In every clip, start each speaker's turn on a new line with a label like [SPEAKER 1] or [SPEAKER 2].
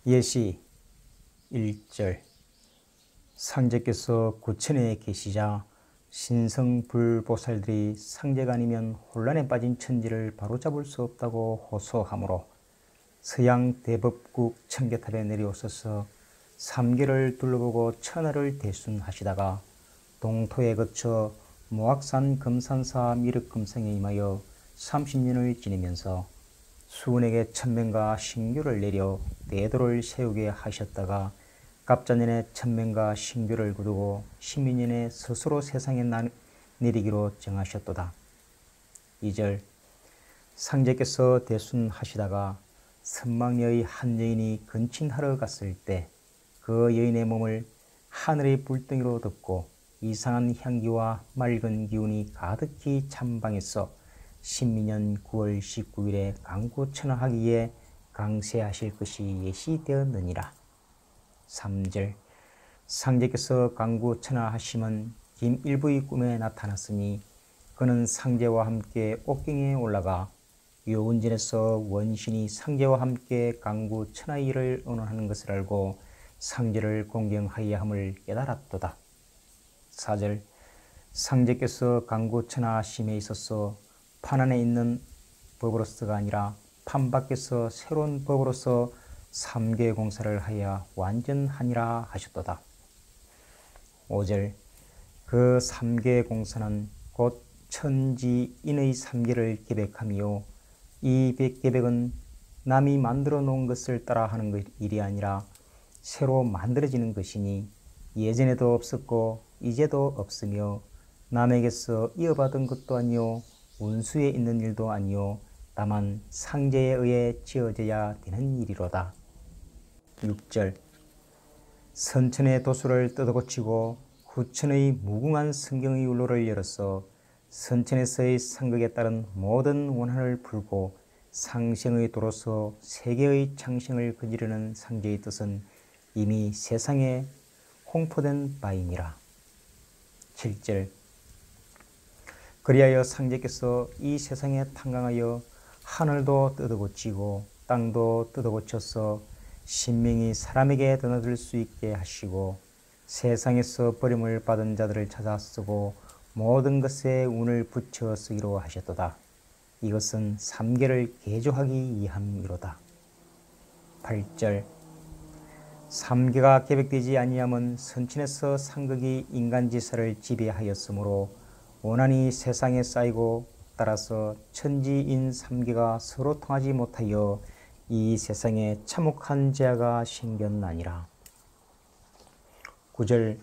[SPEAKER 1] 예시 1절. 상제께서 구천에 계시자 신성불보살들이 상제가 아니면 혼란에 빠진 천지를 바로잡을 수 없다고 호소하므로 서양 대법국 청계탑에 내려오셔서 3개를 둘러보고 천하를 대순하시다가 동토에 거쳐 모악산 금산사 미륵금성에 임하여 30년을 지내면서 수은에게 천명과 신규를 내려 대도를 세우게 하셨다가 갑자년에 천명과 신규를 거두고 신민년에 스스로 세상에 내리기로 정하셨도다. 2절. 상제께서 대순하시다가 선망녀의 한 여인이 근친하러 갔을 때 그 여인의 몸을 하늘의 불덩이로 덮고 이상한 향기와 맑은 기운이 가득히 찬방에서 신민년 9월 19일에 강구천하하기에 강세하실 것이 예시되었느니라. 3절. 상제께서 강구천하하심은 김일부의 꿈에 나타났으니 그는 상제와 함께 옥경에 올라가 요운전에서 원신이 상제와 함께 강구천하의를 언원하는 것을 알고 상제를 공경하여야 함을 깨달았도다. 4절. 상제께서 강구천하하심에 있어서 판 안에 있는 법으로서가 아니라 판 밖에서 새로운 법으로서 3개 공사를 하여 완전하니라 하셨도다. 5절. 그 3개 공사는 곧 천지인의 3개를 계백하며 이 계백은 남이 만들어 놓은 것을 따라 하는 일이 아니라 새로 만들어지는 것이니 예전에도 없었고 이제도 없으며 남에게서 이어받은 것도 아니요 운수에 있는 일도 아니요 다만 상제에 의해 지어져야 되는 일이로다. 6절. 선천의 도수를 뜯어고치고 후천의 무궁한 성경의 율로를 열어서 선천에서의 상극에 따른 모든 원한을 풀고 상생의 도로서 세계의 창생을 거지르는 상제의 뜻은 이미 세상에 홍포된 바이니라. 7절. 그리하여 상제께서 이 세상에 탕강하여 하늘도 뜯어고치고 땅도 뜯어고쳐서 신명이 사람에게 드나들 수 있게 하시고 세상에서 버림을 받은 자들을 찾아 쓰고 모든 것에 운을 붙여 쓰기로 하셨도다. 이것은 3계를 개조하기 위함이로다. 8절. 3계가 계백되지 아니함은 선천에서 상극이 인간지사를 지배하였으므로 원한이 세상에 쌓이고 따라서 천지인 3계가 서로 통하지 못하여 이 세상에 참혹한 재해가 생겼나니라. 9절.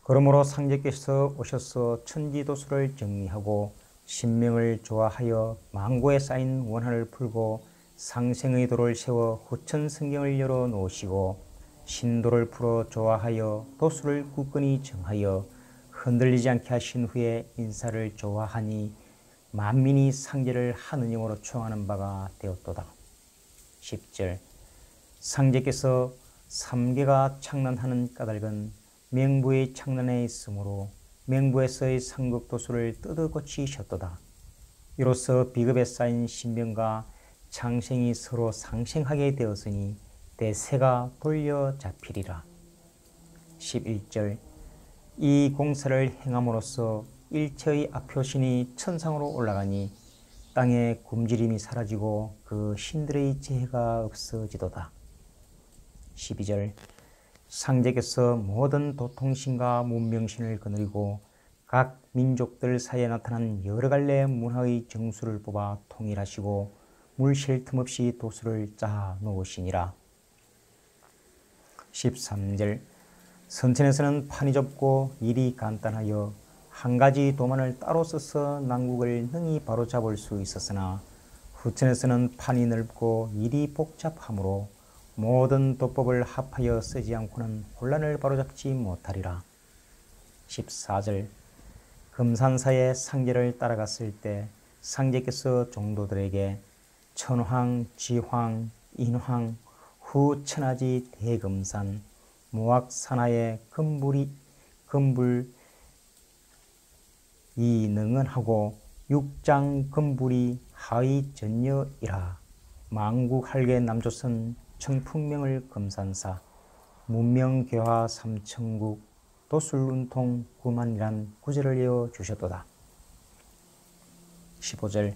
[SPEAKER 1] 그러므로 상제께서 오셔서 천지도수를 정리하고 신명을 조화하여 망고에 쌓인 원한을 풀고 상생의 도를 세워 후천성경을 열어 놓으시고 신도를 풀어 조화하여 도수를 굳건히 정하여 흔들리지 않게 하신 후에 인사를 조화하니 만민이 상제를 한 은영으로 추앙하는 바가 되었도다. 10절. 상제께서 3계가 창난하는 까닭은 명부의 창난에 있으므로 명부에서의 상극도수를 뜯어고치셨도다. 이로써 비급에 쌓인 신병과 창생이 서로 상생하게 되었으니 대세가 돌려 잡히리라. 11절. 이 공사를 행함으로써 일체의 앞효신이 천상으로 올라가니 땅의 굶주림이 사라지고 그 신들의 재해가 없어지도다. 12절. 상제께서 모든 도통신과 문명신을 거느리고 각 민족들 사이에 나타난 여러 갈래 문화의 정수를 뽑아 통일하시고 물 쉴 틈 없이 도수를 짜 놓으시니라. 13절. 선천에서는 판이 좁고 일이 간단하여 한 가지 도만을 따로 써서 난국을 능히 바로잡을 수 있었으나 후천에서는 판이 넓고 일이 복잡하므로 모든 도법을 합하여 쓰지 않고는 혼란을 바로잡지 못하리라. 14절. 금산사의 상제를 따라갔을 때 상제께서 종도들에게 천황, 지황, 인황, 후천하지 대금산, 모악산하의 금불 이능은하고 육장 금불이 하의 전여이라. 망국할개 남조선 청풍명을 금산사, 문명교화 삼천국, 도술운통 구만이란 구절을 이어 주셨도다. 15절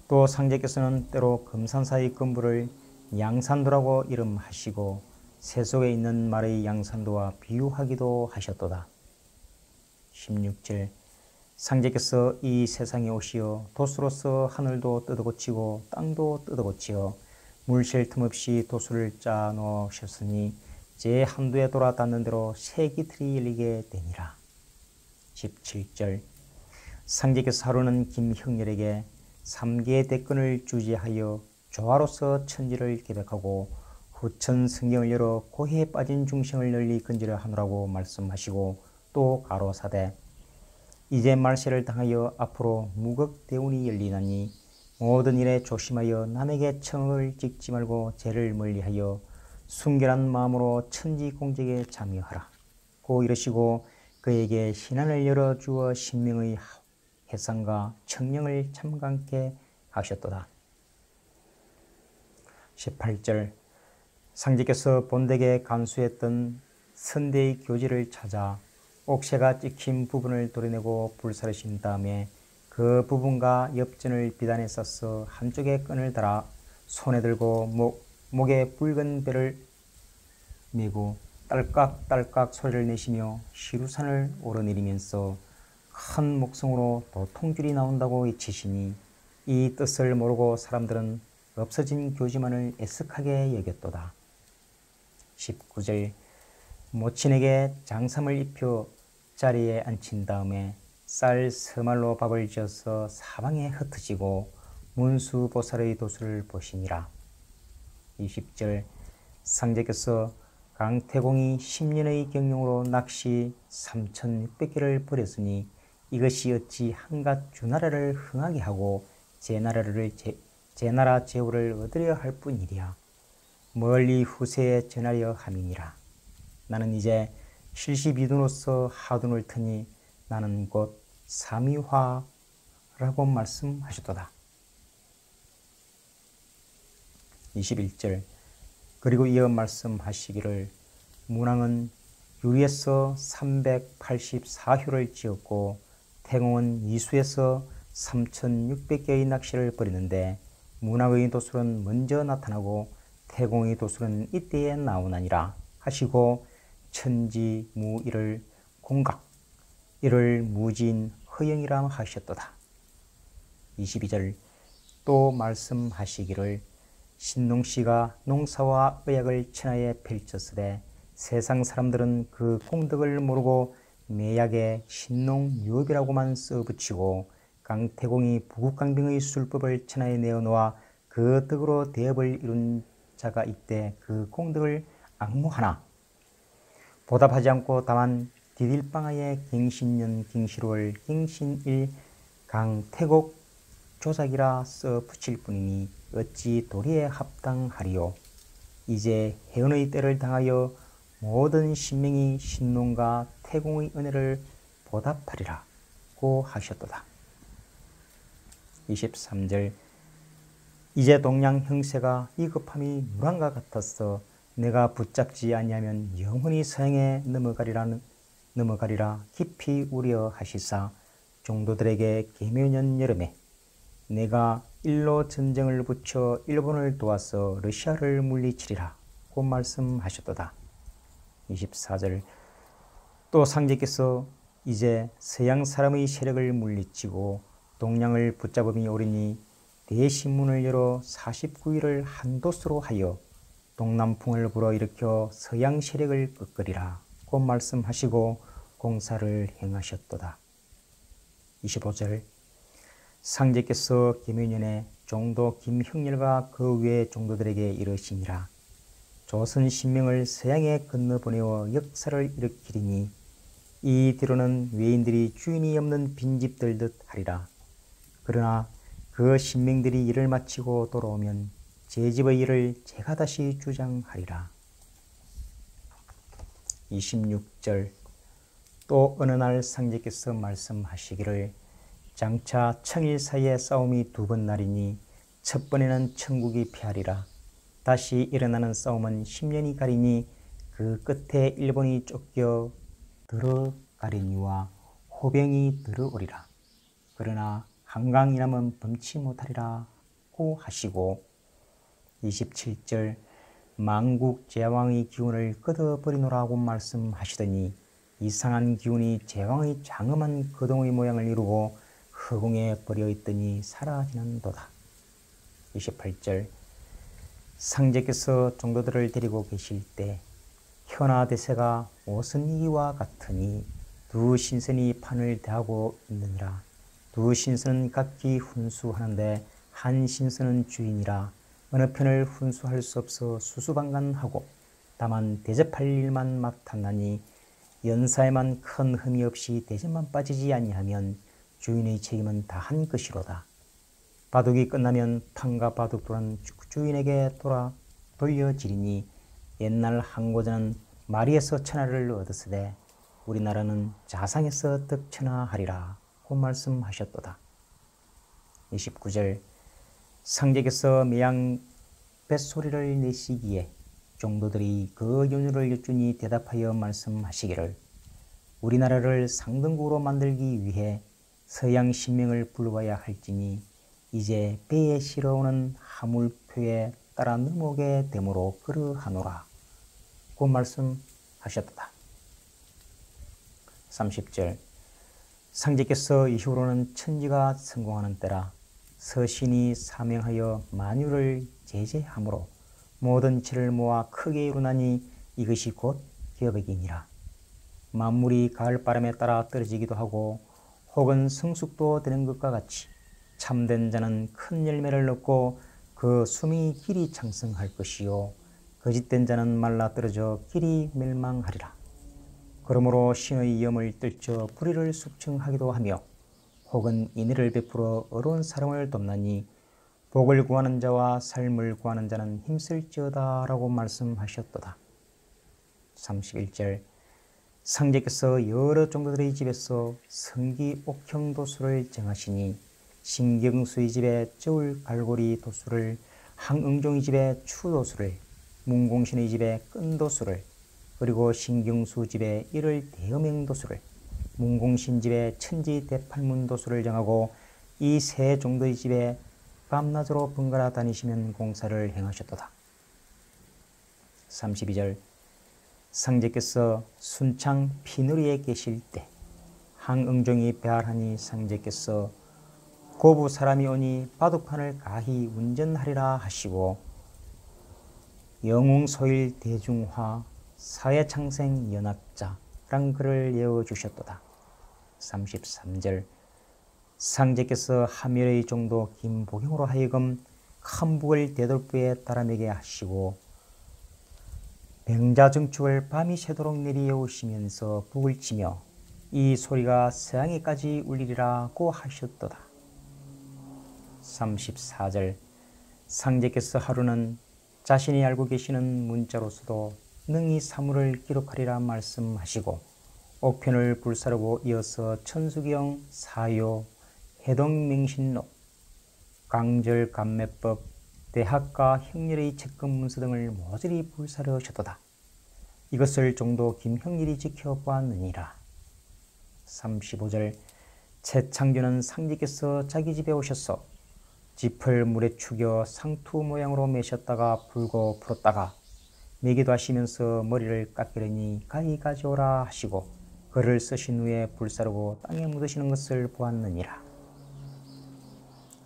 [SPEAKER 1] 또 상제께서는 때로 금산사의 건물을 양산도라고 이름하시고 새 속에 있는 말의 양산도와 비유하기도 하셨도다. 16절 상제께서 이 세상에 오시어 도수로서 하늘도 뜯어고치고 땅도 뜯어고치어 물 쉴 틈 없이 도수를 짜 놓으셨으니 제 한도에 돌아 닿는 대로 새 기틀이 열리게 되니라. 17절 상제께서 하루는 김형렬에게 3개의 대권을 주지하여 조화로서 천지를 개벽하고 후천 성경을 열어 고해에 빠진 중생을 널리 건지려 하노라고 말씀하시고 또 가로사대 이제 말세를 당하여 앞으로 무극대운이 열리나니 모든 일에 조심하여 남에게 청을 찍지 말고 죄를 멀리하여 순결한 마음으로 천지공적에 참여하라. 고 이르시고 그에게 신안을 열어주어 신명의 해상과 청령을 참관케 하셨도다. 18절 상제께서 본댁에 간수했던 선대의 교지를 찾아 옥새가 찍힌 부분을 도려내고 불사르신 다음에 그 부분과 엽전을 비단에 싸서 한쪽에 끈을 달아 손에 들고 목에 붉은 배를 메고 딸깍딸깍 소리를 내시며 시루산을 오르내리면서 큰 목성으로 도통줄이 나온다고 외치시니 이 뜻을 모르고 사람들은 없어진 교지만을 애석하게 여겼도다. 19절 모친에게 장삼을 입혀 자리에 앉힌 다음에 쌀 서말로 밥을 지어서 사방에 흩어지고 문수보살의 도수를 보시니라. 20절 상제께서 강태공이 10년의 경영으로 낚시 3,600개를 버렸으니 이것이 어찌 한갓 주나라를 흥하게 하고 제나라 제후를 얻으려 할 뿐이랴. 멀리 후세에 전하려 함이니라. 나는 이제 72도로서 하둔을 터니 나는 곧 삼위화라고 말씀하셨도다. 21절 그리고 이어 말씀하시기를 문왕은 유에서 384효를 지었고 태공은 이수에서 3,600개의 낚시를 벌이는데 문왕의 도술은 먼저 나타나고 태공의 도술은 이때에 나오나니라 하시고 천지무일을 공각 이를 무진 허영이라 하셨도다. 22절 또 말씀하시기를 신농씨가 농사와 의학을 천하에 펼쳤으되 세상 사람들은 그 공덕을 모르고 매약에 신농유업이라고만 써붙이고 강태공이 부국강병의 술법을 천하에 내어놓아 그 덕으로 대업을 이룬 자가 이때 그 공덕을 악무하나 보답하지 않고 다만 디딜방하에 갱신년 갱시로월 갱신일 강태곡 조작이라 써 붙일 뿐이니 어찌 도리에 합당하리요. 이제 해운의 때를 당하여 모든 신명이 신농과 태공의 은혜를 보답하리라 고 하셨도다. 23절 이제 동양 형세가 이급함이 물왕과 같았어 내가 붙잡지 아니하면 영원히 서양에 넘어가리라 깊이 우려하시사 종도들에게 계묘년 여름에 내가 일로 전쟁을 붙여 일본을 도와서 러시아를 물리치리라 고 말씀하셨도다. 24절 또 상제께서 이제 서양 사람의 세력을 물리치고 동양을 붙잡음이 오리니 대신문을 열어 49일을 한도수로 하여 동남풍을 불어일으켜 서양 세력을 꺾으리라 고 말씀하시고 공사를 행하셨도다. 25절 상제께서 계묘년에 종도 김형렬과 그 외 종도들에게 이르시니라. 조선 신명을 서양에 건너보내어 역사를 일으키리니 이 뒤로는 외인들이 주인이 없는 빈집들 듯 하리라. 그러나 그 신명들이 일을 마치고 돌아오면 제 집의 일을 제가 다시 주장하리라. 26절 또 어느 날 상제께서 말씀하시기를 장차 청일 사이에 싸움이 2번 날이니 첫 번에는 천국이 패하리라. 다시 일어나는 싸움은 10년이 가리니 그 끝에 일본이 쫓겨 들어가리니와 호병이 들어오리라. 그러나 한강이라면 범치 못하리라고 하시고 27절 만국 제왕의 기운을 끄덕버리노라고 말씀하시더니 이상한 기운이 제왕의 장엄한 거동의 모양을 이루고 허공에 버려 있더니 사라지는도다. 28절 상제께서 종도들을 데리고 계실 때 현하대세가 오선이와 같으니 두 신선이 판을 대하고 있느니라. 두 신선은 각기 훈수하는데 한 신선은 주인이라 어느 편을 훈수할 수 없어 수수방관하고 다만 대접할 일만 맡았나니 연사에만 큰 흠이 없이 대접만 빠지지 아니하면 주인의 책임은 다한 것이로다. 바둑이 끝나면 판과 바둑 또한 주인에게 돌려지리니 옛날 항고전은 마리에서 천하를 얻었으되 우리나라는 자상에서 득천하하리라 고 말씀하셨도다. 29절 상제께서 매양 뱃소리를 내시기에 종도들이 그 연유를 여쭈니 대답하여 말씀하시기를 우리나라를 상등국으로 만들기 위해 서양 신명을 불러와야 할지니 이제 배에 실어오는 하물표에 따라 넘어오게 되므로 그러하노라 고 말씀하셨도다. 30절 상제께서 이후로는 천지가 성공하는 때라 서신이 사명하여 만유를 제재하므로 모든 이체를 모아 크게 이루나니 이것이 곧 겨백이니라. 만물이 가을바람에 따라 떨어지기도 하고 혹은 성숙도 되는 것과 같이 참된 자는 큰 열매를 얻고 그 숨이 길이 창성할 것이요 거짓된 자는 말라 떨어져 길이 멸망하리라. 그러므로 신의 염을 떨쳐 불의를 숙청하기도 하며 혹은 인애를 베풀어 어려운 사람을 돕나니 복을 구하는 자와 삶을 구하는 자는 힘쓸지어다 라고 말씀하셨도다. 31절 상제께서 여러 종도들의 집에서 성기 옥형 도수를 정하시니 신경수의 집에 저울 갈고리 도수를 항응종의 집에 추도수를 문공신의 집에 끈도수를 그리고 신경수 집에 일을 대음행 도수를 문공신 집에 천지 대팔문 도수를 정하고 이 세 종도의 집에 밤낮으로 번갈아 다니시면 공사를 행하셨도다. 32절 상제께서 순창 피누리에 계실 때 항응종이 배알하니 상제께서 고부 사람이 오니 바둑판을 가히 운전하리라 하시고 영웅소일 대중화 사회창생 연합자란 글을 외워주셨도다. 33절 상제께서 하멸의 종도 김보경으로 하여금 큰 북을 대돌부에 따라매게 하시고 병자증축을 밤이 새도록 내리오시면서 북을 치며 이 소리가 서양에까지 울리리라고 하셨도다. 34절 상제께서 하루는 자신이 알고 계시는 문자로서도 능히 사물을 기록하리라 말씀하시고 옥편을 불사르고 이어서 천수경, 사요, 해동맹신록, 강절감매법, 대학과 형렬의 책금 문서 등을 모조리 불사르셨도다. 이것을 종도 김형렬이 지켜보았느니라. 35절 최창규는 상제께서 자기 집에 오셔서 짚을 물에 축여 상투 모양으로 매셨다가 불고 풀었다가 매기도 하시면서 머리를 깎으려니 가히 가져오라 하시고 글을 쓰신 후에 불사르고 땅에 묻으시는 것을 보았느니라.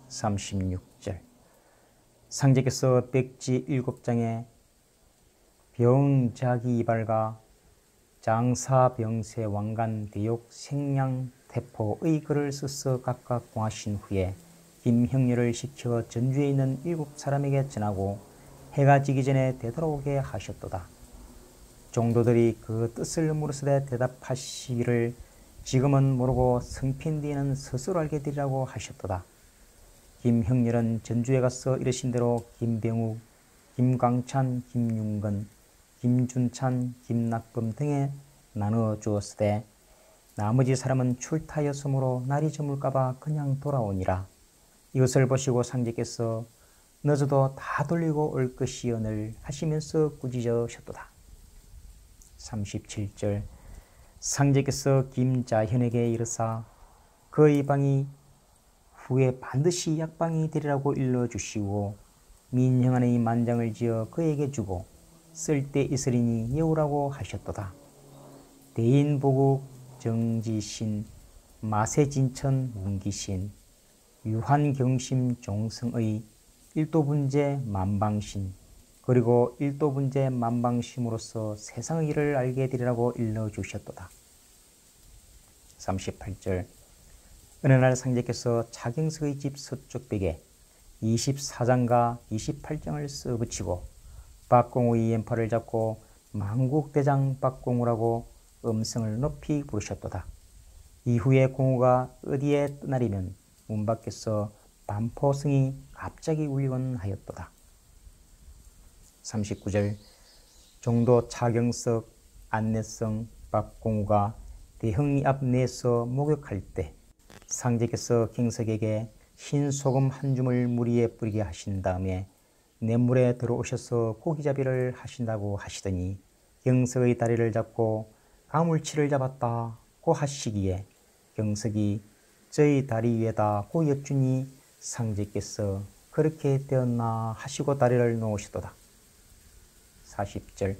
[SPEAKER 1] 36절 상제께서 백지 7장에 병자기 이발과 장사병세 왕관 대욕 생량 태포의 글을 써서 각각 공하신 후에 김형렬을 시켜 전주에 있는 7사람에게 전하고 해가 지기 전에 되돌아오게 하셨도다. 종도들이 그 뜻을 물으시되 대답하시기를 지금은 모르고 성핀 뒤에는 스스로 알게 되리라고 하셨도다. 김형렬은 전주에 가서 이르신 대로 김병욱, 김광찬, 김윤건, 김준찬, 김낙범 등에 나누어 주었으되 나머지 사람은 출타였으므로 날이 저물까봐 그냥 돌아오니라. 이것을 보시고 상제께서 늦어도 다 돌리고 올 것이여늘 하시면서 꾸짖으셨도다. 37절 상제께서 김자현에게 이르사 그의 방이 후에 반드시 약방이 되리라고 일러주시고 민형안의 만장을 지어 그에게 주고 쓸 때 있으리니 여우라고 하셨도다. 대인보국 정지신 마세진천 문기신 유한경심 종성의 일도분재 만방신 그리고 일도분재 만방심으로써 세상의 일을 알게 되리라고 일러주셨도다. 38절 어느 날 상제께서 차경석의 집 서쪽 벽에 24장과 28장을 써붙이고 박공우의 왼팔을 잡고 만국대장 박공우라고 음성을 높이 부르셨도다. 이후에 공우가 어디에 떠나려면 문 밖에서 반포성이 갑자기 울리곤 하였도다. 39절 종도 차경석, 안내성, 박공우가 대흥리 앞 내에서 목욕할 때 상제께서 경석에게 흰 소금 한 줌을 물 위에 뿌리게 하신 다음에 냇물에 들어오셔서 고기잡이를 하신다고 하시더니 경석의 다리를 잡고 가물치를 잡았다고 하시기에 경석이 저의 다리 위에다 고 여쭈니 상제께서 그렇게 되었나 하시고 다리를 놓으시도다. 40절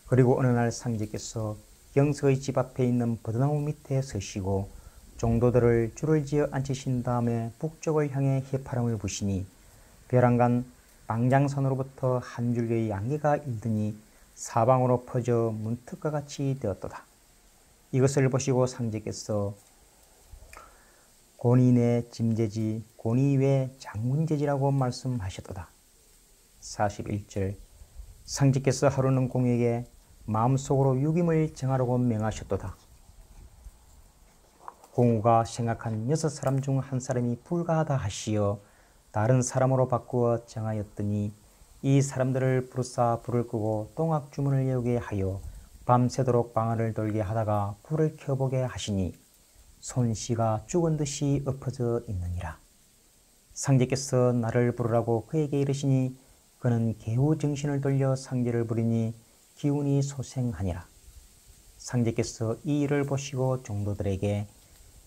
[SPEAKER 1] 그리고 어느 날 상제께서 경석의 집 앞에 있는 버드나무 밑에 서시고 종도들을 줄을 지어 앉히신 다음에 북쪽을 향해 해파람을 부시니 벼랑간 방장선으로부터 한 줄기의 안개가 일더니 사방으로 퍼져 문턱과 같이 되었도다. 이것을 보시고 상제께서 곤이 내 짐제지 곤이 외 장문제지라고 말씀하셨도다. 41절 상제께서 하루는 공에게 마음속으로 유김을 정하라고 명하셨도다. 공우가 생각한 6사람 중 한 사람이 불가하다 하시어 다른 사람으로 바꾸어 정하였더니 이 사람들을 부르사 불을 끄고 똥악 주문을 외우게 하여 밤새도록 방아를 돌게 하다가 불을 켜보게 하시니 손씨가 죽은 듯이 엎어져 있느니라. 상제께서 나를 부르라고 그에게 이르시니 그는 개우 정신을 돌려 상제를 부리니 기운이 소생하니라. 상제께서 이 일을 보시고 종도들에게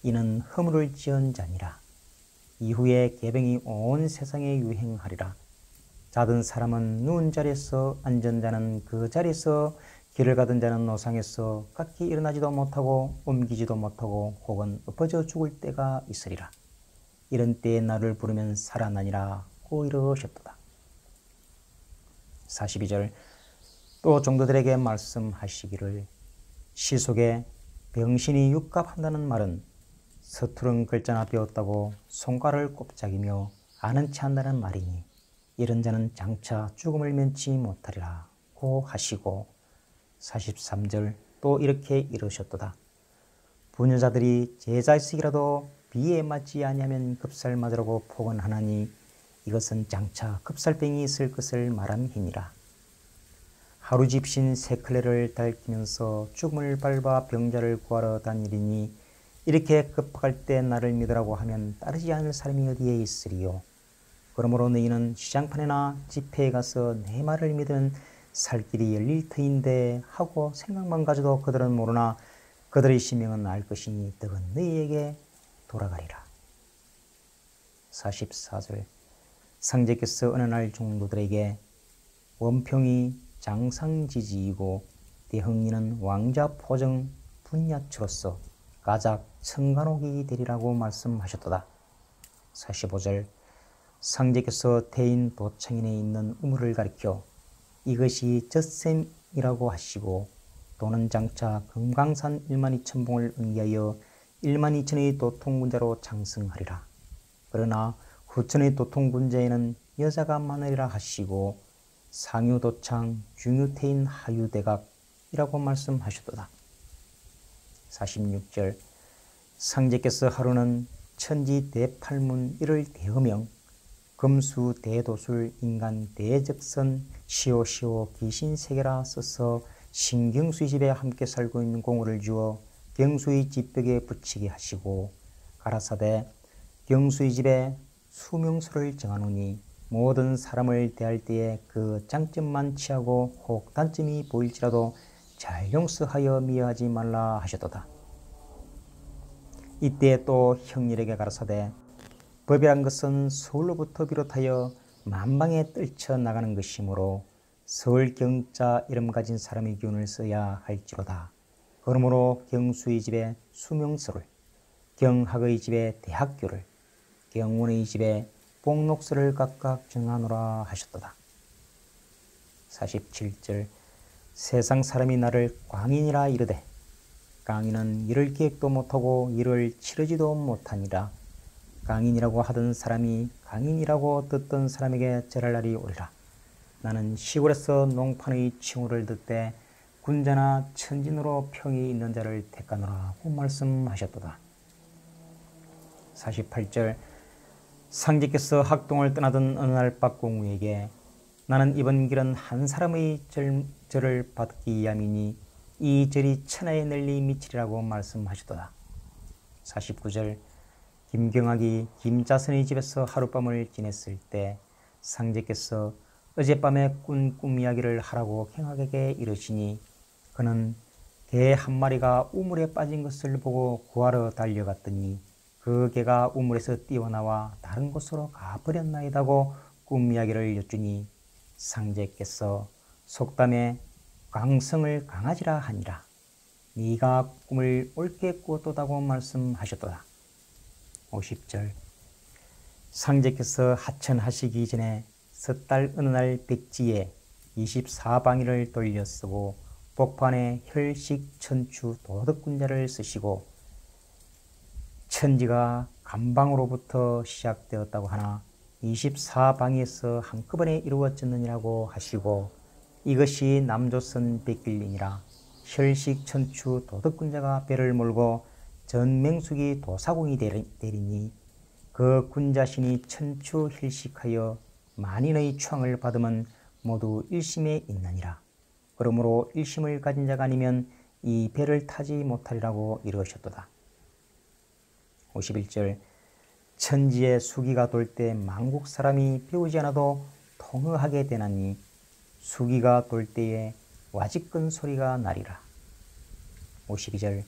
[SPEAKER 1] 이는 허물을 지은 자니라. 이후에 계병이 온 세상에 유행하리라. 자든 사람은 누운 자리에서 앉은 자는 그 자리에서 길을 가던 자는 노상에서 각기 일어나지도 못하고 옮기지도 못하고 혹은 엎어져 죽을 때가 있으리라. 이런 때에 나를 부르면 살아나니라고 이르셨도다. 42절 또 종도들에게 말씀하시기를 시속에 병신이 육갑한다는 말은 서투른 글자나 배웠다고 손가락을 꼽작이며 아는 체 한다는 말이니 이런 자는 장차 죽음을 면치 못하리라고 하시고 43절 또 이렇게 이르셨도다. 부녀자들이 제자식이라도 비에 맞지 아니하면 급살 맞으라고 포건하나니 이것은 장차 급살병이 있을 것을 말함이니라. 하루 집신 세 클레를 달키면서 죽음을 밟아 병자를 구하러 다니리니 이렇게 급할 때 나를 믿으라고 하면 따르지 않을 사람이 어디에 있으리요. 그러므로 너희는 시장판에나 집회에 가서 내 말을 믿으면 살 길이 열릴 터인데 하고 생각만 가져도 그들은 모르나 그들의 심령은 알 것이니 덕은 너희에게 돌아가리라. 44절 상제께서 어느 날 종도들에게 원평이 장상지지이고 대흥리는 왕자포정 분야처로서 가작 청간옥이 되리라고 말씀하셨도다. 45절 상제께서 태인 도창인에 있는 우물을 가리켜 이것이 젖샘이라고 하시고 또는 장차 금강산 12,000봉을 응기하여 12,000의 도통군자로 장승하리라. 그러나 후천의 도통군자에는 여자가 많으리라 하시고 상유도창 중유태인 하유대각이라고 말씀하셨도다. 46절 상제께서 하루는 천지 대팔문 일을 대허명 금수 대도술 인간 대적선 시오시오 귀신세계라 써서 신경수의 집에 함께 살고 있는 공우를 주어 경수의 집벽에 붙이게 하시고 가라사대 경수의 집에 수명소를 정하노니 모든 사람을 대할 때에 그 장점만 취하고 혹 단점이 보일지라도 잘 용서하여 미워하지 말라 하셨도다. 이때 또 형렬에게 가라사대 법이란 것은 서울로부터 비롯하여 만방에 떨쳐나가는 것이므로 서울 경자 이름 가진 사람의 기운을 써야 할지로다. 그러므로 경수의 집에 수명서를, 경학의 집에 대학교를, 경운의 집에 복록서를 각각 정하노라 하셨도다. 47절 세상 사람이 나를 광인이라 이르되 광인은 이를 계획도 못하고 이를 치르지도 못하니라. 광인이라고 하던 사람이 광인이라고 듣던 사람에게 절할 날이 오리라. 나는 시골에서 농판의 칭호를 듣되 군자나 천진으로 평이 있는 자를 택하노라고 말씀하셨도다. 48절 상제께서 학동을 떠나던 어느 날 박공우에게 나는 이번 길은 한 사람의 절을 받기 위함이니 이 절이 천하에 널리 미치리라고 말씀하셨도다. 49절 김경학이 김자선의 집에서 하룻밤을 지냈을 때 상제께서 어젯밤에 꾼 꿈 이야기를 하라고 경학에게 이르시니 그는 개 한 마리가 우물에 빠진 것을 보고 구하러 달려갔더니 그 개가 우물에서 뛰어나와 다른 곳으로 가버렸나이다고 꿈 이야기를 여쭈니 상제께서 속담에 광성을 강하지라 하니라. 네가 꿈을 옳게 꾸었도다고 말씀하셨도다. 50절 상제께서 하천하시기 전에 섣달 어느 날 백지에 24방위를 돌려 쓰고 복판에 혈식 천추 도덕군자를 쓰시고 천지가 감방으로부터 시작되었다고 하나 24방위에서 한꺼번에 이루어졌느니라고 하시고 이것이 남조선 백길이니라. 혈식 천추 도덕군자가 배를 몰고 전맹숙이 도사공이 되리니 그 군자신이 천추 혈식하여 만인의 추앙을 받으면 모두 일심에 있느니라. 그러므로 일심을 가진 자가 아니면 이 배를 타지 못하리라고 이르셨도다. 51절 천지에 수기가 돌 때 만국 사람이 배우지 않아도 통허하게 되나니 수기가 돌 때에 와지끈 소리가 나리라. 52절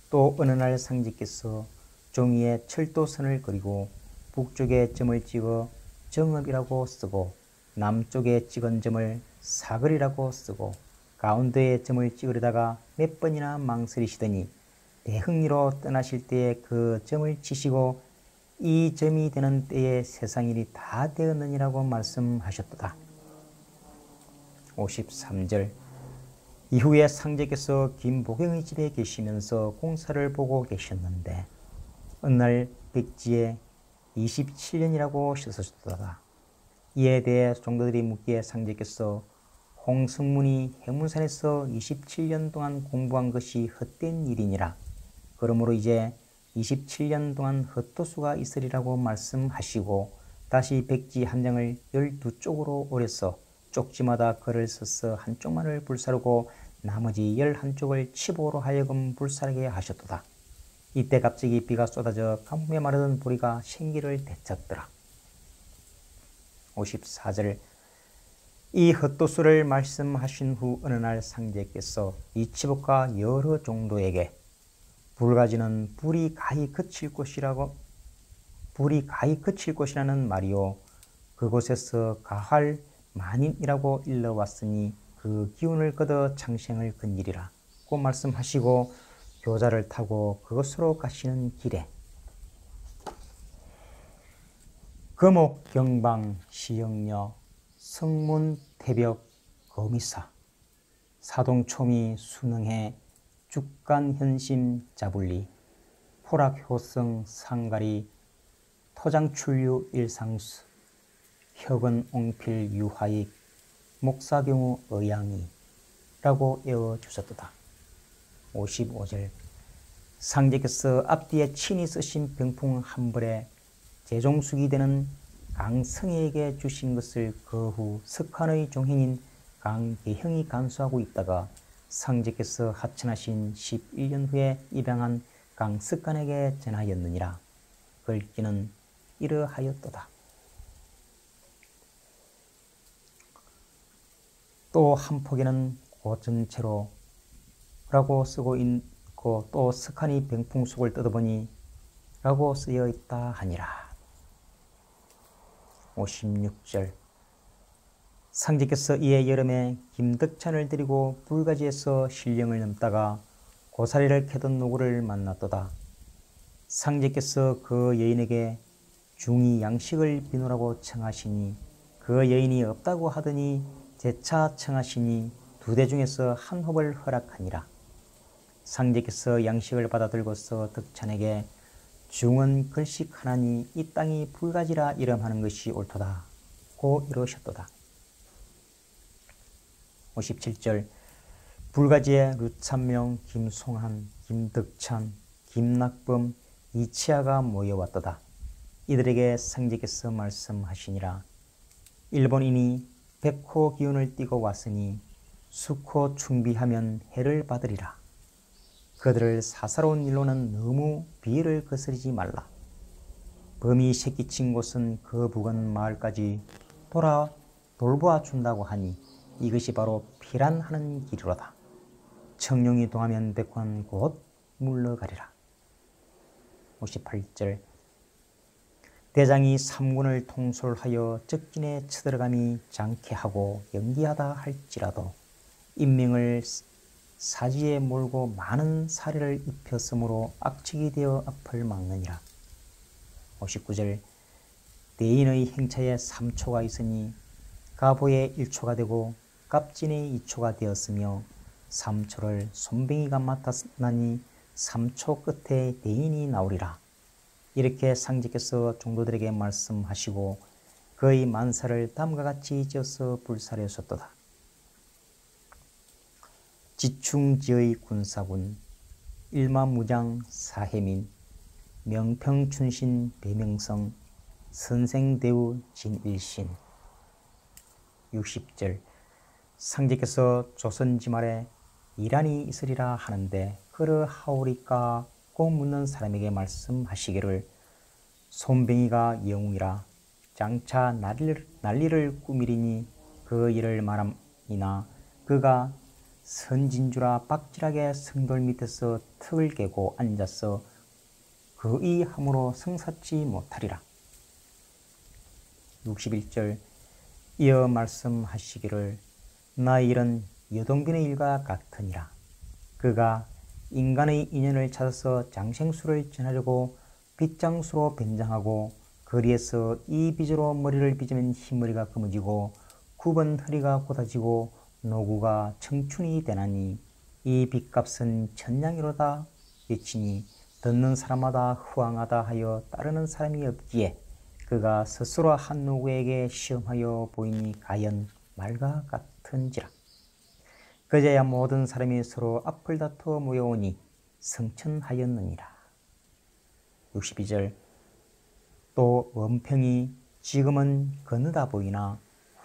[SPEAKER 1] 또 어느 날 상제께서 종이에 철도선을 그리고 북쪽에 점을 찍어 정읍이라고 쓰고 남쪽에 찍은 점을 사거리라고 쓰고 가운데에 점을 찍으려다가 몇 번이나 망설이시더니 대흥리로 떠나실 때에 그 점을 치시고 이 점이 되는 때에 세상일이 다 되었느니라고 말씀하셨도다. 53절 이후에 상제께서 김보경의 집에 계시면서 공사를 보고 계셨는데 어느 날 백지에 27년이라고 쓰셨도다. 이에 대해 종도들이 묻기에 상제께서 홍승문이 해문산에서 27년 동안 공부한 것이 헛된 일이니라. 그러므로 이제 27년 동안 헛도수가 있으리라고 말씀하시고 다시 백지 한 장을 12쪽으로 오려서 쪽지마다 글을 써서 한쪽만을 불사르고 나머지 11쪽을 치보로 하여금 불사르게 하셨도다. 이때 갑자기 비가 쏟아져 가뭄에 마르던 보리가 생기를 되찾더라. 54절 이 헛도수를 말씀하신 후 어느 날 상제께서 이치복과 여러 종도에게 불가지는 불이 가히 그칠 곳이라는 말이요 그곳에서 가할 만인이라고 일러왔으니 그 기운을 걷어 창생을 건지리라 고 말씀하시고 교자를 타고 그곳으로 가시는 길에 거목 경방 시영녀 성문 태벽 거미사 사동초미 순응해 죽간현심 자불리 포락효성 상가리 토장출유 일상수 혁은 옹필 유하익 목사경우 의양이 라고 에워주셨도다. 55절 상제께서 앞뒤에 친히 쓰신 병풍 한 벌에 제종숙이 되는 강성에게 주신 것을 그 후 석한의 종행인 강계형이 간수하고 있다가 상제께서 하천하신 11년 후에 입양한 강석간에게 전하였느니라. 글귀는 이러하였도다. 또 한 폭에는 고전체로 라고 쓰고 있고 또 스카니 병풍 속을 뜯어보니 라고 쓰여 있다 하니라. 56절 상제께서 이에 여름에 김덕찬을 데리고 불가지에서 신령을 넘다가 고사리를 캐던 노구를 만났도다. 상제께서 그 여인에게 중이 양식을 비누라고 청하시니 그 여인이 없다고 하더니 재차 청하시니 두 대 중에서 한 홉을 허락하니라. 상제께서 양식을 받아 들고서 덕찬에게 중은 글씩 하나니 이 땅이 불가지라 이름하는 것이 옳도다 고 이러셨도다. 57절 불가지에 류찬명, 김송한, 김덕찬, 김낙범, 이치아가 모여왔도다. 이들에게 상제께서 말씀하시니라. 일본인이 백호 기운을 띠고 왔으니 수코 충비하면 해를 받으리라. 그들을 사사로운 일로는 너무 비를 거스르지 말라. 범이 새끼친 곳은 그 부근 마을까지 돌보아 준다고 하니 이것이 바로 피란하는 길이로다. 청룡이 동하면 백호는 곧 물러가리라. 58절 대장이 삼군을 통솔하여 적진에 쳐들어감이 장쾌하고 연기하다 할지라도 인명을 사지에 몰고 많은 사례를 입혔으므로 악측이 되어 앞을 막느니라. 59절 대인의 행차에 3초가 있으니 가보에 1초가 되고 갑진에 2초가 되었으며 3초를 손뱅이가 맡았나니 3초 끝에 대인이 나오리라. 이렇게 상제께서 종도들에게 말씀하시고 그의 만사를 다음과 같이 지어서 불사르셨도다. 지충지의 군사군, 일마무장 사해민, 명평춘신 배명성, 선생대우 진일신. 60절 상제께서 조선지 말에 이란이 있으리라 하는데 그러하오리까 고 묻는 사람에게 말씀하시기를 손뱅이가 영웅이라 장차 난리를 꾸미리니 그 일을 말함이나 그가 선진주라 박질하게 성돌 밑에서 턱을 깨고 앉아서 그의 함으로 성사치 못하리라. 61절 이어 말씀하시기를 나의 일은 여동빈의 일과 같으니라. 그가 인간의 인연을 찾아서 장생수를 전하려고 빗장수로 변장하고 거리에서 이 빗으로 머리를 빗으면 흰머리가 검어지고 굽은 허리가 곧아지고 노구가 청춘이 되나니 이 빗값은 천냥이로다 외치니 듣는 사람마다 후황하다 하여 따르는 사람이 없기에 그가 스스로 한 누구에게 시험하여 보이니 가연 말과 같은지라. 그제야 모든 사람이 서로 앞을 다투어 모여오니 성천하였느니라. 62절 또 원평이 지금은 건너다 보이나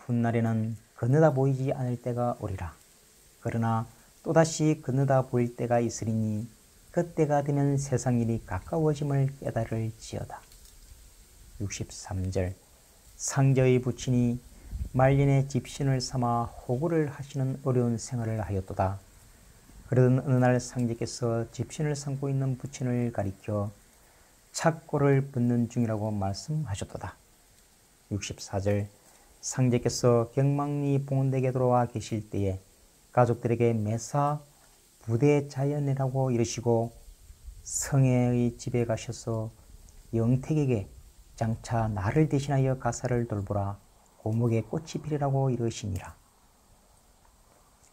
[SPEAKER 1] 훗날에는 건너다 보이지 않을 때가 오리라. 그러나 또다시 건너다 보일 때가 있으리니 그때가 되면 세상 일이 가까워짐을 깨달을지어다. 63절 상제의 부친이 말년에 집신을 삼아 호구를 하시는 어려운 생활을 하였도다. 그러던 어느 날 상제께서 집신을 삼고 있는 부친을 가리켜 착고를 붓는 중이라고 말씀하셨도다. 64절 상제께서 경망리 봉원댁에 들어와 계실 때에 가족들에게 매사 부대 자연이라고 이르시고 성애의 집에 가셔서 영택에게 장차 나를 대신하여 가사를 돌보라 고목에 꽃이 피리라고 이르시니라.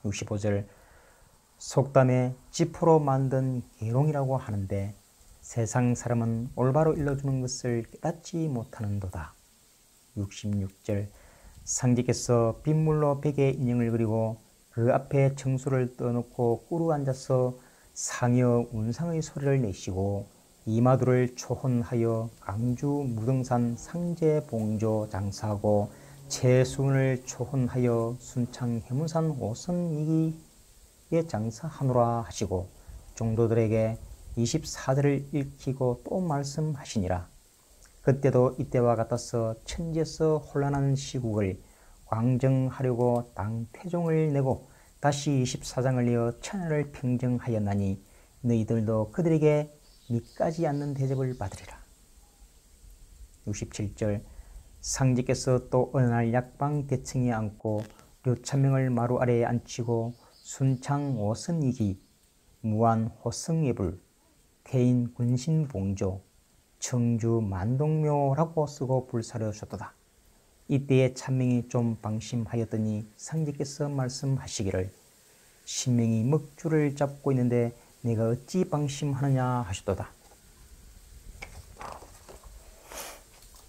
[SPEAKER 1] 65절 속담에 지포로 만든 계롱이라고 하는데 세상 사람은 올바로 일러주는 것을 깨닫지 못하는도다. 66절 상제께서 빗물로 벽에 인형을 그리고 그 앞에 정수를 떠놓고 꿇어 앉아서 상여 운상의 소리를 내시고 이마두를 초혼하여 강주 무등산 상제 봉조 장사하고 채순을 초혼하여 순창 해문산 오선이기에 장사하노라 하시고 종도들에게 24절을 읽히고 또 말씀하시니라. 그때도 이때와 같아서 천지에서 혼란한 시국을 광정하려고 당태종을 내고 다시 24장을 내어 천하를 평정하였나니 너희들도 그들에게 밑가지 않는 대접을 받으리라. 67절 상제께서 또 어느 날 약방 대층에 앉고 류찬명을 마루 아래에 앉히고 순창 오선이기 무한 호성예불 태인 군신봉조 청주 만동묘라고 쓰고 불사르셨도다. 이때에 찬명이 좀 방심하였더니 상제께서 말씀하시기를 신명이 먹주를 잡고 있는데 내가 어찌 방심하느냐 하셨도다.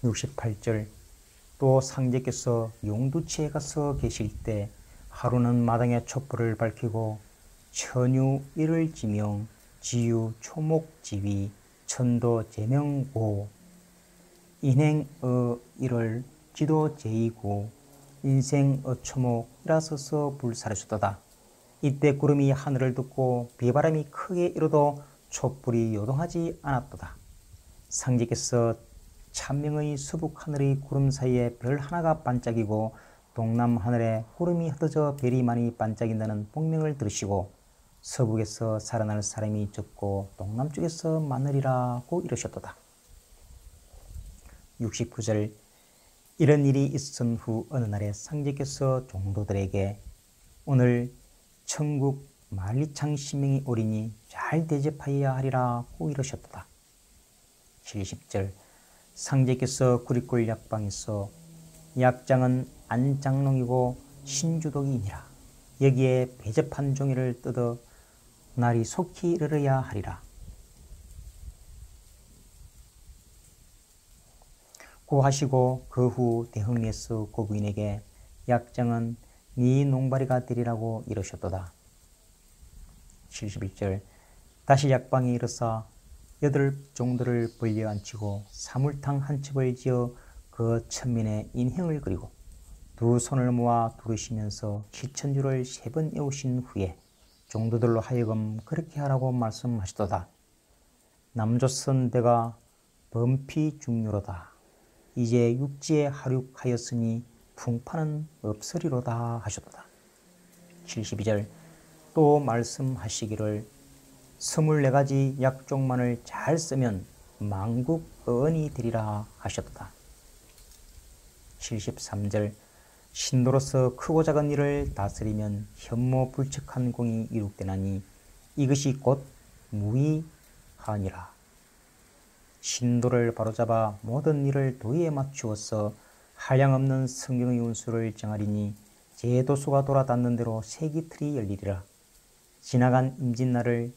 [SPEAKER 1] 68절 또 상제께서 용두치에 가서 계실 때 하루는 마당에 촛불을 밝히고 천유 일을 지명 지유 초목지위 천도 제명고 인행의 일을 지도 제이고 인생의 초목이라 써서 불사르셨도다. 이때 구름이 하늘을 덮고 비바람이 크게 일어도 촛불이 요동하지 않았도다. 상제께서 찬명의 수북 하늘의 구름 사이에 별 하나가 반짝이고 동남 하늘에 구름이 흩어져 별이 많이 반짝인다는 복명을 들으시고 서북에서 살아날 사람이 적고 동남쪽에서 많으리라고 이르셨도다. 69절 이런 일이 있은 후 어느 날에 상제께서 종도들에게 오늘 천국 만리창 신명이 오리니 잘 대접하여야 하리라고 이르셨도다. 70절 상제께서 구리골 약방에서 약장은 안장롱이고 신주독이니라. 여기에 배접한 종이를 뜯어 날이 속히 이르러야 하리라. 고하시고 그 후 대흥리에서 고부인에게 약장은 네 농바리가 되리라고 이르셨도다. 71절 다시 약방이 이르사 8 종들을 벌려 앉히고 사물탕 한 첩을 지어 그 천면에 인형을 그리고 두 손을 모아 두르시면서 시천주를 3번 외우신 후에 종도들로 하여금 그렇게 하라고 말씀하시도다. 남조선 대가 범피 중요로다. 이제 육지에 하륙하였으니 풍파는 없으리로다 하셨도다. 72절 또 말씀하시기를 24가지 약종만을 잘 쓰면 만국 어언이 되리라 하셨도다. 73절 신도로서 크고 작은 일을 다스리면 현모불측한 공이 이룩되나니 이것이 곧 무의하니라. 신도를 바로잡아 모든 일을 도의에 맞추어서 한량없는 성경의 운수를 정하리니 제도수가 돌아닿는 대로 세기틀이 열리리라. 지나간 임진날을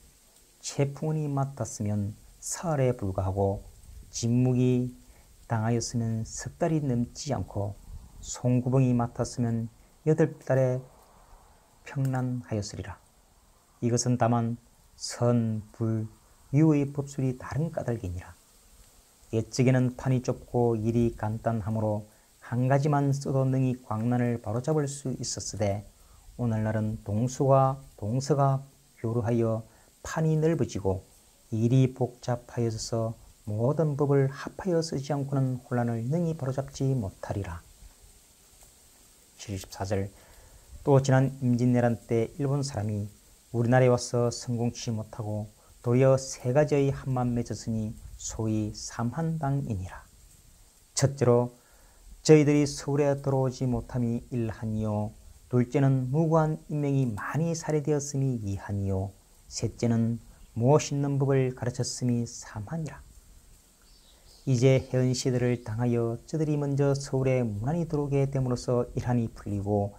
[SPEAKER 1] 채풍원이 맡았으면 사흘에 불과하고 진묵이 당하였으면 석 달이 넘지 않고 송구봉이 맡았으면 8달에 평란하였으리라. 이것은 다만 선, 불, 유의 법술이 다른 까닭이니라. 옛적에는 판이 좁고 일이 간단하므로 한 가지만 써도 능히 광란을 바로잡을 수 있었으되 오늘날은 동수와 동서가 교류하여 판이 넓어지고 일이 복잡하여져서 모든 법을 합하여 쓰지 않고는 혼란을 능히 바로잡지 못하리라. 74절 또 지난 임진왜란 때 일본 사람이 우리나라에 와서 성공치 못하고 도리어 3가지의 한만 맺었으니 소위 삼한당이니라. 첫째로 저희들이 서울에 들어오지 못함이 1한이요 둘째는 무고한 인명이 많이 살해되었음이 2한이요 셋째는 무엇있는 법을 가르쳤음이 3한이라. 이제 현 시대를 당하여 저들이 먼저 서울에 무난히 들어오게 됨으로써 1한이 풀리고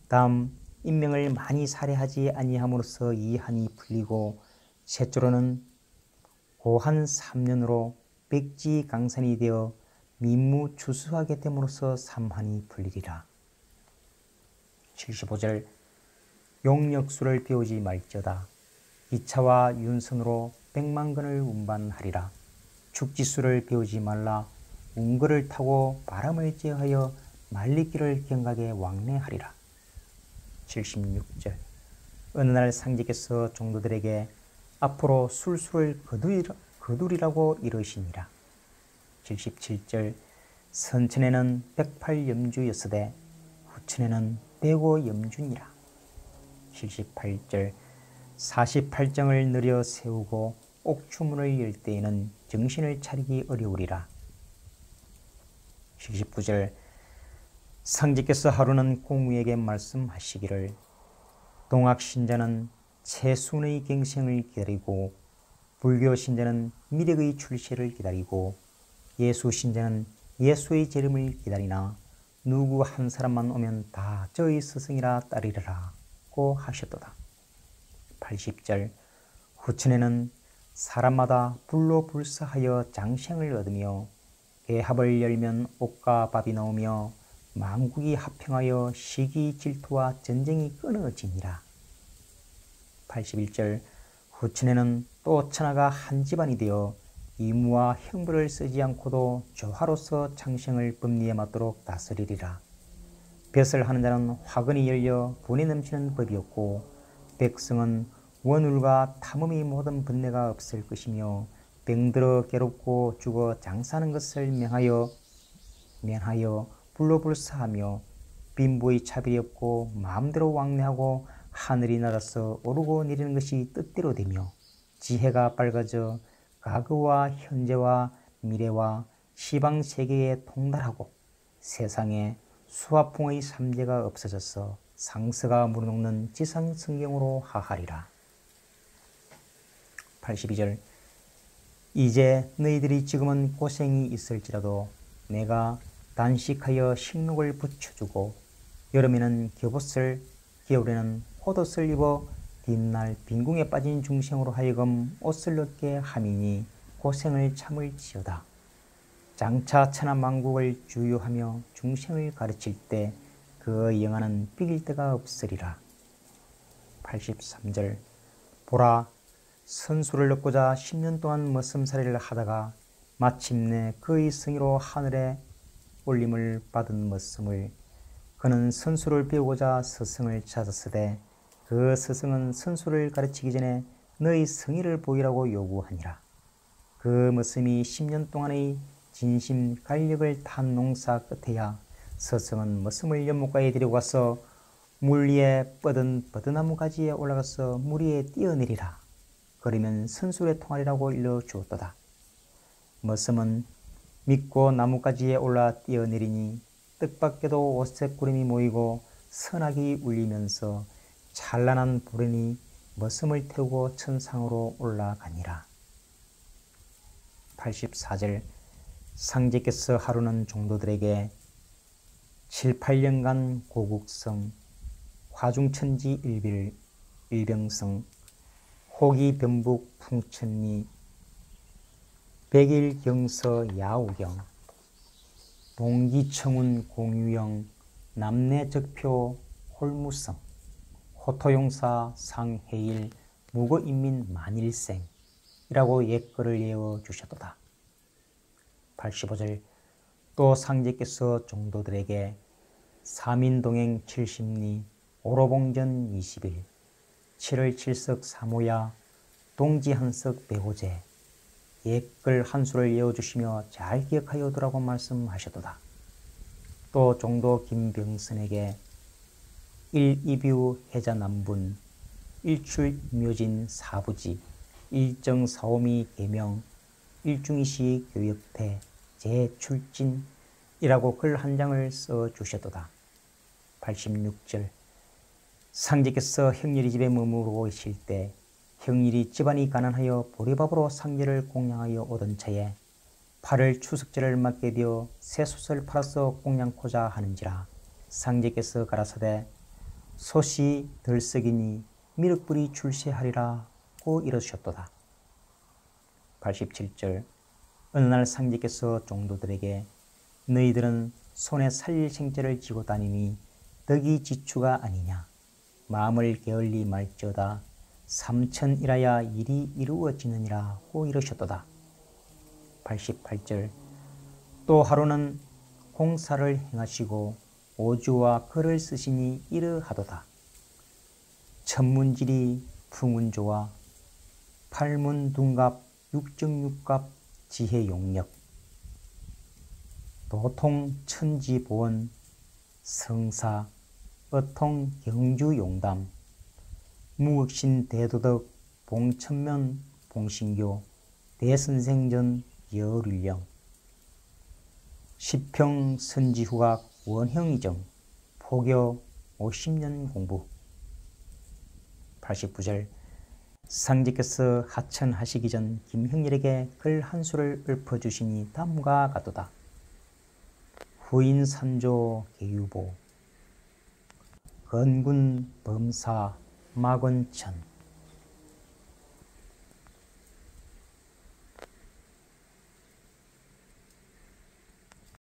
[SPEAKER 1] 다음 인명을 많이 살해하지 아니함으로써 2한이 풀리고 셋째로는 고한 3년으로 백지강산이 되어 민무추수하게 됨으로써 3한이 풀리리라. 75절 용역수를 배우지 말지어다. 기차와 윤선으로 100만근을 운반하리라. 축지수를 배우지 말라. 운거를 타고 바람을 제어하여 말리길을 경각에 왕래하리라. 76절 어느 날 상제께서 종도들에게 앞으로 술수를 거두리라고 이르시니라. 77절 선천에는 108염주였으되 후천에는 대고 염준이라. 78절 사십팔정을 늘여 세우고 옥주문을 열 때에는 정신을 차리기 어려우리라. 79절 상제께서 하루는 공무에게 말씀하시기를 동학신자는 채순의 갱생을 기다리고 불교신자는 미륵의 출세를 기다리고 예수신자는 예수의 재림을 기다리나 누구 한 사람만 오면 다 저의 스승이라 따르리라 고 하셨도다. 80절 후천에는 사람마다 불로 불사하여 장생을 얻으며 개합을 열면 옷과 밥이 나오며 만국이 합평하여 시기 질투와 전쟁이 끊어지니라. 81절 후천에는 또 천하가 한 집안이 되어 이무와 형벌을 쓰지 않고도 조화로서 창생을 법리에 맞도록 다스리리라. 벼슬 하는 자는 화근이 열려 분이 넘치는 법이었고 백성은 원울과 탐험이 모든 번뇌가 없을 것이며 병들어 괴롭고 죽어 장사하는 것을 면하여 불로 불사하며 빈부의 차별이 없고 마음대로 왕래하고 하늘이 날아서 오르고 내리는 것이 뜻대로 되며 지혜가 밝아져 과거와 현재와 미래와 시방 세계에 통달하고 세상에 수화풍의 삼재가 없어져서 상서가 무르녹는 지상 성경으로 하하리라. 82절 이제 너희들이 지금은 고생이 있을지라도 내가 단식하여 식록을 붙여주고 여름에는 겹옷을 겨울에는 홑옷을 입어 뒷날 빈궁에 빠진 중생으로 하여금 옷을 얻게 함이니 고생을 참을지어다. 장차 천하만국을 주유하며 중생을 가르칠 때 그 영화는 비길 데가 없으리라. 83절 보라 선수를 얻고자 10년 동안 머슴살이를 하다가 마침내 그의 승리로 하늘에 올림을 받은 머슴을 그는 선수를 배우고자 스승을 찾았으되 그 스승은 선수를 가르치기 전에 너의 성의를 보이라고 요구하니라. 그 머슴이 10년 동안의 진심 간력을 탄 농사 끝에야 스승은 머슴을 연못가에 데리고 가서 물 위에 뻗은 버드나무 가지에 올라가서 물 위에 뛰어내리라. 그러면 선술의 통하리라고 일러주었도다. 머슴은 믿고 나무가지에 올라 뛰어내리니 뜻밖에도 오색 구름이 모이고 선악이 울리면서 찬란한 불운이 머슴을 태우고 천상으로 올라가니라. 84절 상제께서 하루는 종도들에게 7, 8년간 고국성, 화중천지 일병성, 호기 변북 풍천리, 백일경서 야우경, 봉기청운 공유영, 남내적표 홀무성, 호토용사 상해일 무고인민 만일생이라고 옛글을 예어 주셨도다. 85절 또 상제께서 종도들에게 사민동행 70리, 오로봉전 20일, 7월 7석 사모야, 동지한석 배호제, 옛글 한수를 예어주시며 잘 기억하여 두라고 말씀하셨도다. 또 종도 김병선에게 일이뷰 해자남분, 일출묘진 사부지, 일정사오미 계명, 일중이시 교역태, 재출진이라고 글 한 장을 써주셨도다. 86절 상제께서 형렬이 집에 머무르고 계실 때 형일이 집안이 가난하여 보리밥으로 상제를 공양하여 오던 차에 8월 추석절을 맞게 되어 새솥을 팔아서 공양코자 하는지라 상제께서 가라사대 솥이 덜썩이니 미륵불이 출세하리라고 이러셨도다. 87절 어느 날 상제께서 종도들에게 너희들은 손에 살릴 생제를 지고 다니니 덕이 지추가 아니냐. 마음을 게을리 말지어다. 삼천이라야 일이 이루어지느니라고 이러셨도다. 88절 또 하루는 공사를 행하시고 오주와 글을 쓰시니 이러하도다. 천문지리 풍운조와 팔문둔갑 육정육갑 지혜용력 도통 천지보원 성사 어통 경주용담 무극신 대도덕 봉천면 봉신교 대선생전 여륜령 시평 선지후각 원형이정 포교 50년 공부 89절 상제께서 하천하시기 전 김형렬에게 글 한 수를 읊어주시니 다음과 같도다. 후인산조 계유보 건군 범사 막원천